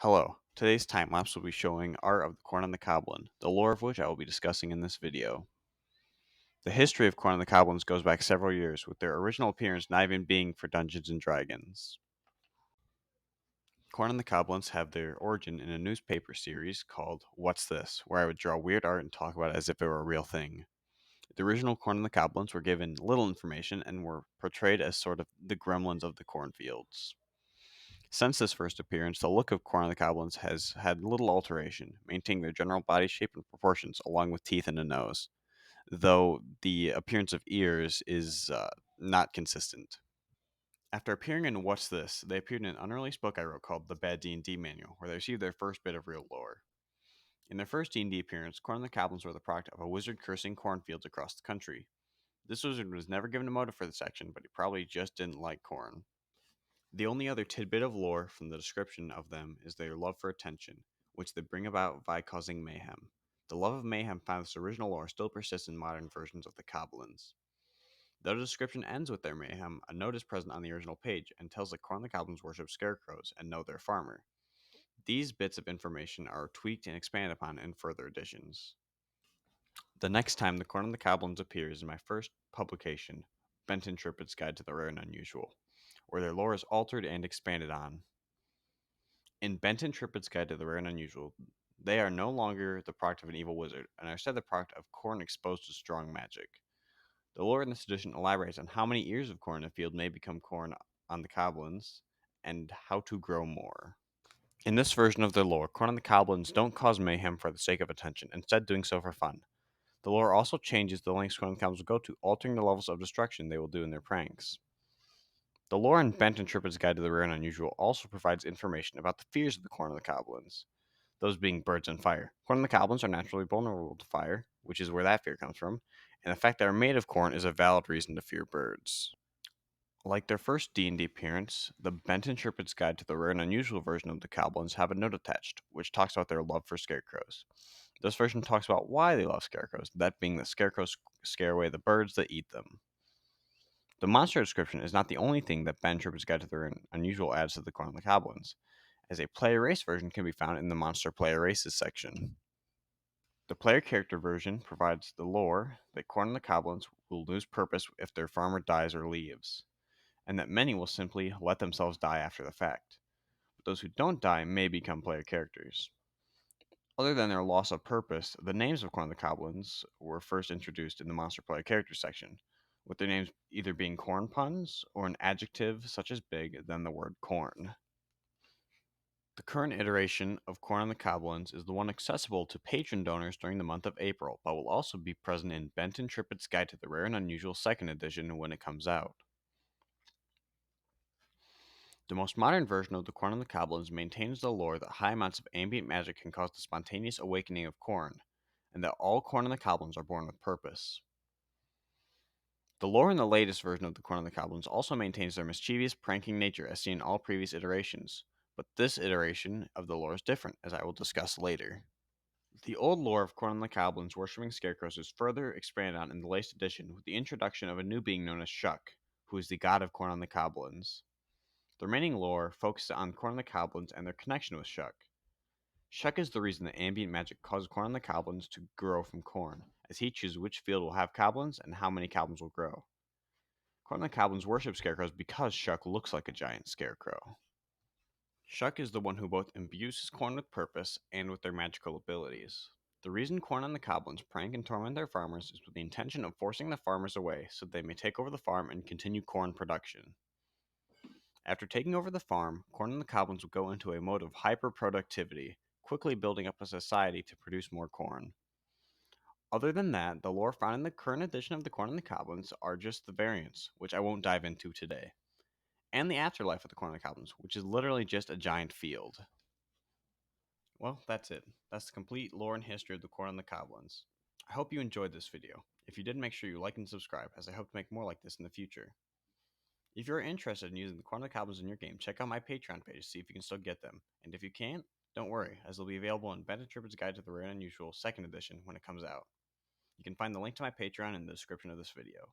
Hello, today's time lapse will be showing Art of the Corn on the Coblin, the lore of which I will be discussing in this video. The history of Corn on the Coblins goes back several years, with their original appearance not even being for Dungeons and Dragons. Corn on the Coblins have their origin in a newspaper series called What's This?, where I would draw weird art and talk about it as if it were a real thing. The original Corn on the Coblins were given little information and were portrayed as sort of the gremlins of the cornfields. Since this first appearance, the look of Corn on the Coblins has had little alteration, maintaining their general body shape and proportions along with teeth and a nose, though the appearance of ears is not consistent. After appearing in What's This?, they appeared in an unreleased book I wrote called The Bad D&D Manual, where they received their first bit of real lore. In their first D&D appearance, Corn on the Coblins were the product of a wizard cursing cornfields across the country. This wizard was never given a motive for the section, but he probably just didn't like corn. The only other tidbit of lore from the description of them is their love for attention, which they bring about by causing mayhem. The love of mayhem found in this original lore still persists in modern versions of the Coblins. Though the description ends with their mayhem, a note is present on the original page and tells that Corn the Coblins worship scarecrows and know their farmer. These bits of information are tweaked and expanded upon in further editions. The next time the Corn on the Coblins appears in my first publication, Benton Trippids' Guide to the Rare and Unusual, where their lore is altered and expanded on. In Benton Trippids' Guide to the Rare and Unusual, they are no longer the product of an evil wizard, and are instead the product of corn exposed to strong magic. The lore in this edition elaborates on how many ears of corn in a field may become corn on the Coblins, and how to grow more. In this version of their lore, Corn on the Coblins don't cause mayhem for the sake of attention, instead doing so for fun. The lore also changes the lengths Corn on the Coblins will go to, altering the levels of destruction they will do in their pranks. The lore in Benton Trippids' Guide to the Rare and Unusual also provides information about the fears of the Corn on the Coblins, those being birds and fire. Corn on the Coblins are naturally vulnerable to fire, which is where that fear comes from, and the fact they are made of corn is a valid reason to fear birds. Like their first D&D appearance, the Benton Trippids' Guide to the Rare and Unusual version of the Coblins have a note attached, which talks about their love for scarecrows. This version talks about why they love scarecrows, that being that scarecrows scare away the birds that eat them. The monster description is not the only thing that Ben Trippids' Guide to the Rare and Unusual adds to the Corn on the Coblins, as a player race version can be found in the Monster Player Races section. The player character version provides the lore that Corn on the Coblins will lose purpose if their farmer dies or leaves, and that many will simply let themselves die after the fact. But those who don't die may become player characters. Other than their loss of purpose, the names of Corn on the Coblins were first introduced in the Monster Player Characters section, with their names either being corn puns or an adjective such as big than the word corn. The current iteration of Corn on the Coblins is the one accessible to patron donors during the month of April, but will also be present in Benton Trippids' Guide to the Rare and Unusual 2nd edition when it comes out. The most modern version of the Corn on the Coblins maintains the lore that high amounts of ambient magic can cause the spontaneous awakening of corn, and that all corn on the Coblins are born with purpose. The lore in the latest version of the Corn on the Coblins also maintains their mischievous, pranking nature as seen in all previous iterations, but this iteration of the lore is different, as I will discuss later. The old lore of Corn on the Coblins worshipping scarecrows is further expanded on in the latest edition with the introduction of a new being known as Shuck, who is the god of Corn on the Coblins. The remaining lore focuses on Corn on the Coblins and their connection with Shuck. Shuck is the reason that ambient magic causes Corn on the Coblins to grow from corn, as he chooses which field will have Coblins and how many Coblins will grow. Corn on the Coblins worship scarecrows because Shuck looks like a giant scarecrow. Shuck is the one who both imbues his corn with purpose and with their magical abilities. The reason Corn on the Coblins prank and torment their farmers is with the intention of forcing the farmers away so they may take over the farm and continue corn production. After taking over the farm, Corn on the Coblins will go into a mode of hyper-productivity, quickly building up a society to produce more corn. Other than that, the lore found in the current edition of the Corn on the Coblins are just the variants, which I won't dive into today, and the afterlife of the Corn on the Coblins, which is literally just a giant field. Well, that's it. That's the complete lore and history of the Corn on the Coblins. I hope you enjoyed this video. If you did, make sure you like and subscribe, as I hope to make more like this in the future. If you're interested in using the Corn on the Coblins in your game, check out my Patreon page to see if you can still get them. And if you can't, don't worry, as they'll be available in Benton Trippids' Guide to the Rare and Unusual 2nd edition when it comes out. You can find the link to my Patreon in the description of this video.